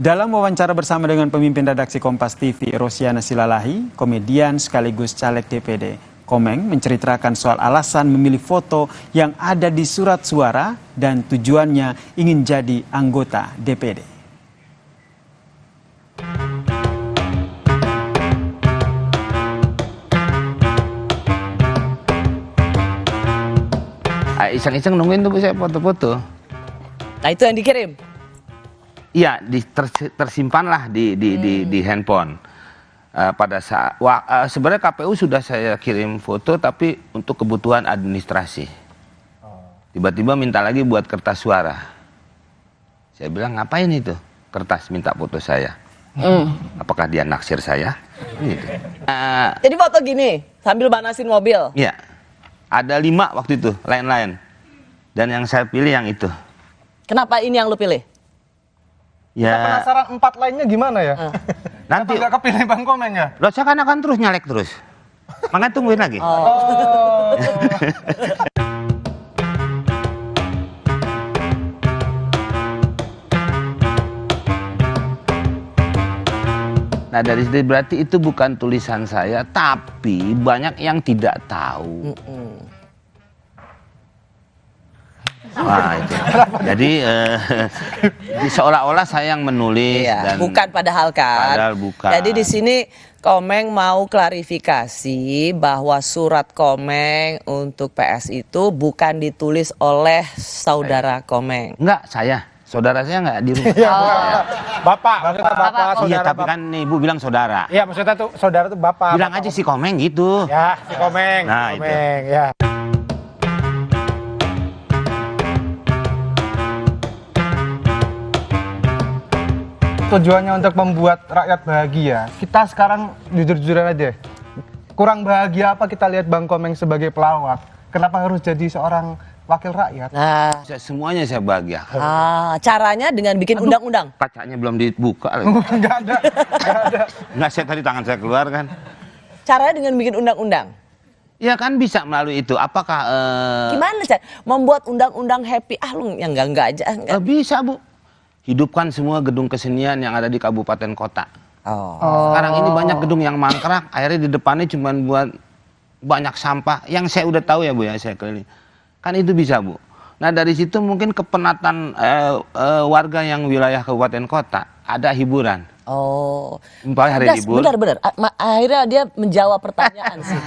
Dalam wawancara bersama dengan pemimpin redaksi Kompas TV, Rosiana Silalahi, komedian sekaligus caleg DPD, Komeng menceritakan soal alasan memilih foto yang ada di surat suara dan tujuannya ingin jadi anggota DPD. Iseng-iseng nungguin tuh saya foto-foto. Nah itu yang dikirim? Iya, tersimpan lah di handphone. Pada saat sebenarnya KPU sudah saya kirim foto, tapi untuk kebutuhan administrasi. Tiba-tiba minta lagi buat kertas suara. Saya bilang ngapain itu kertas minta foto saya? Apakah dia naksir saya? Gitu. Jadi foto gini sambil banasin mobil? Iya. Ada 5 waktu itu, lain-lain. Dan yang saya pilih yang itu. Kenapa ini yang lu pilih? Ya. Kita penasaran 4 lainnya gimana ya? Nanti nggak kepilih Bang Komeng ya? loh, saya kan akan terus nyalek terus. Makanya tungguin lagi. Nah dari situ berarti itu bukan tulisan saya, tapi banyak yang tidak tahu. Wah itu. Jadi seolah-olah saya yang menulis dan bukan padahal kan. Padahal bukan. Jadi di sini Komeng mau klarifikasi bahwa surat Komeng untuk PS itu bukan ditulis oleh saudara Komeng. Enggak, saudara saya enggak di rumah. Bapak, maksudnya bapak, Iya, saudara. tapi kan ibu bilang saudara. Iya, maksudnya tuh saudara tuh bapak. Bilang aja si Komeng gitu. Ya, si Komeng. Nah, Komeng, ya. Tujuannya untuk membuat rakyat bahagia. Kita sekarang jujur-jujuran aja. Kurang bahagia apa kita lihat Bang Komeng sebagai pelawak? Kenapa harus jadi seorang wakil rakyat? Nah, Semuanya saya bahagia. caranya dengan bikin undang-undang. Kacanya belum dibuka lagi. Nggak ada. Enggak, saya tadi tangan saya keluar kan. Caranya dengan bikin undang-undang. Ya kan bisa melalui itu. Apakah Gimana cara membuat undang-undang happy? Lu yang enggak aja. bisa, Bu. Hidupkan semua gedung kesenian yang ada di kabupaten kota. Sekarang ini banyak gedung yang mangkrak, akhirnya di depannya cuma buat banyak sampah. Yang saya udah tahu ya, Bu, ya, saya keliling. Kan itu bisa, Bu. Nah dari situ mungkin kepenatan warga yang wilayah kabupaten kota ada hiburan. Oh, Hari libur. benar. Akhirnya dia menjawab pertanyaan sih.